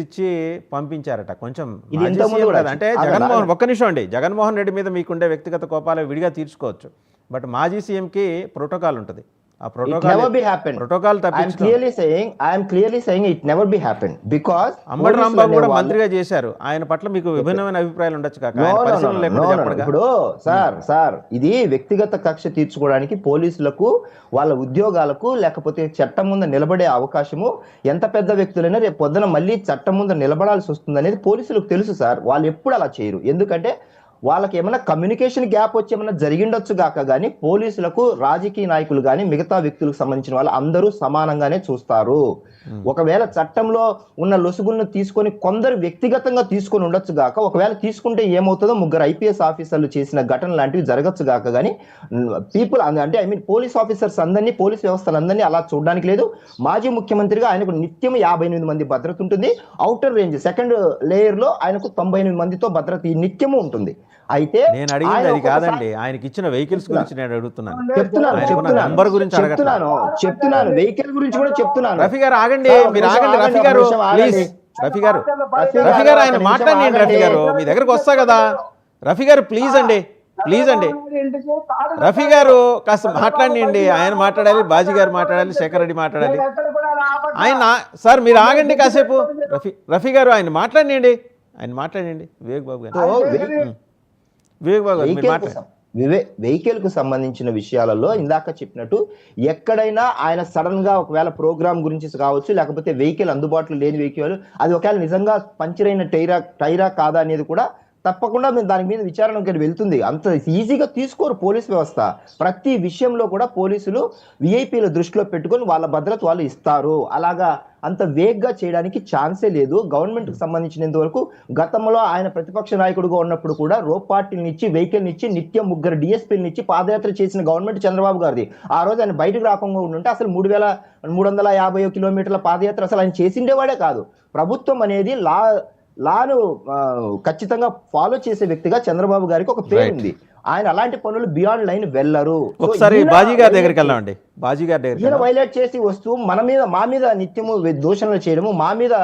ఇచ్చి పంపించారట. కొంచెం ఇది మాజీ ఇంతకుముందు సీఎం కూడా కదా అంటే ఆగండి. ఒక్క నిమిషం అండి. జగన్మోహన్ రెడ్డి మీద మీకుండే వ్యక్తిగత కోపాలు విడిగా తీర్చుకోవచ్చు. బట్ మాజీ సీఎంకి ప్రోటోకాల్ ఉంటుంది. ఆ It never be happened. Protocol I am తప్పించడం. clearly saying it never be happened because Ambati Rambabu కూడా మంత్రిగా చేశారు. ఆయన పట్ల మీకు విభిన్నమైన అభిప్రాయాలు ఉండొచ్చు కాక. ఆయన పరిశీలన లేకుండా చెప్పడుగా. ఇప్పుడు సార్ ఇది వ్యక్తిగత కక్ష తీర్చుకోవడానికి పోలీసులకు వాళ్ళ ఉద్యోగాలకు లేకపోతే చట్టం ముందు నిలబడే అవకాశము ఎంత పెద్ద వ్యక్తులైనా రేపు పొద్దున మళ్ళీ చట్టం ముందు నిలబడాల్సి వస్తుంది అనేది పోలీసులకు తెలుసు సార్. వాళ్ళు ఎప్పుడు అలా చేయరు. ఎందుకంటే వాళ్ళకి ఏమైనా కమ్యూనికేషన్ గ్యాప్ వచ్చి ఏమైనా జరిగిండొచ్చు గాక కానీ పోలీసులకు రాజకీయ నాయకులు కానీ మిగతా వ్యక్తులకు సంబంధించిన వాళ్ళు అందరూ సమానంగానే చూస్తారు. ఒకవేళ చట్టంలో ఉన్న లొసుగులను తీసుకొని కొందరు వ్యక్తిగతంగా తీసుకొని ఉండొచ్చు గాక, ఒకవేళ తీసుకుంటే ఏమవుతుందో ముగ్గురు ఐపీఎస్ ఆఫీసర్లు చేసిన ఘటన లాంటివి జరగచ్చు గాక కానీ పీపుల్ అంటే పోలీస్ ఆఫీసర్స్ అందరినీ పోలీస్ వ్యవస్థలందరినీ అలా చూడడానికి లేదు. మాజీ ముఖ్యమంత్రిగా ఆయనకు నిత్యం 58 మంది భద్రత ఉంటుంది. ఔటర్ రేంజ్ సెకండ్ లేయర్ లో ఆయనకు 98 మందితో భద్రత ఈ నిత్యము ఉంటుంది. అయితే నేను అడిగింది అది కాదండి. ఆయనకి ఇచ్చిన వెహికల్స్ గురించి నేను అడుగుతున్నాను. చెప్తున్నాను వెహికల్ గురించి కూడా చెప్తున్నాను. రఫీ గారు ఆగండి, మీరు ఆగండి. రఫీ గారు ప్లీజ్, రఫీ గారు ఆయన మాట్లాడండి. రఫీ గారు మీ దగ్గరకు వస్తా కదా. రఫీ గారు ప్లీజ్ అండి, ప్లీజ్ అండి. రఫీ గారు కాస్త మాట్లాడండి. ఆయన మాట్లాడాలి, బాజీ గారు మాట్లాడాలి, శేఖర్ రెడ్డి మాట్లాడాలి. ఆయన సార్ మీరు ఆగండి కాసేపు. రఫీ గారు ఆయన మాట్లాడండి. వివేక్ బాబు గారు వెహికల్ కు సంబంధించిన విషయాలలో ఇందాక చెప్పినట్టు ఎక్కడైనా ఆయన సడన్ గా ఒకవేళ ప్రోగ్రామ్ గురించి కావచ్చు, లేకపోతే వెహికల్ అందుబాటులో లేని వెహికల్ అది ఒకవేళ నిజంగా పంచర్ అయిన టైరా కాదా అనేది కూడా తప్పకుండా దాని మీద విచారణకి వెళ్తుంది. అంత ఈజీగా తీసుకోరు పోలీస్ వ్యవస్థ. ప్రతి విషయంలో కూడా పోలీసులు విఐపీల దృష్టిలో పెట్టుకొని వాళ్ళ భద్రత వాళ్ళు ఇస్తారు. అలాగా అంత వేగ్గా చేయడానికి ఛాన్సే లేదు. గవర్నమెంట్ కి సంబంధించినంత వరకు గతంలో ఆయన ప్రతిపక్ష నాయకుడిగా ఉన్నప్పుడు కూడా రోప్ పార్టీని ఇచ్చి వెహికల్ ఇచ్చి నిత్యం 3 డిఎస్పీలను ఇచ్చి పాదయాత్ర చేసిన గవర్నమెంట్ చంద్రబాబు గారిది. ఆ రోజు ఆయన బయటకు రాకుండా ఉంటే అసలు 3350 కిలోమీటర్ల పాదయాత్ర అసలు ఆయన చేసిండేవాడే కాదు. ప్రభుత్వం అనేది లాను ఖచ్చితంగా ఫాలో చేసే వ్యక్తిగా చంద్రబాబు గారికి ఒక పేరు ఉంది. ఆయన అలాంటి పనులు బియాండ్ లైన్ వెళ్ళరు. ఒకసారి బాజీ గారి దగ్గరికి వెళ్దామండి. బాజీ గారి దగ్గర వైలేట్ చేసి వస్తూ మా మీద నిత్యము దూషణలు చేయడము, మా మీద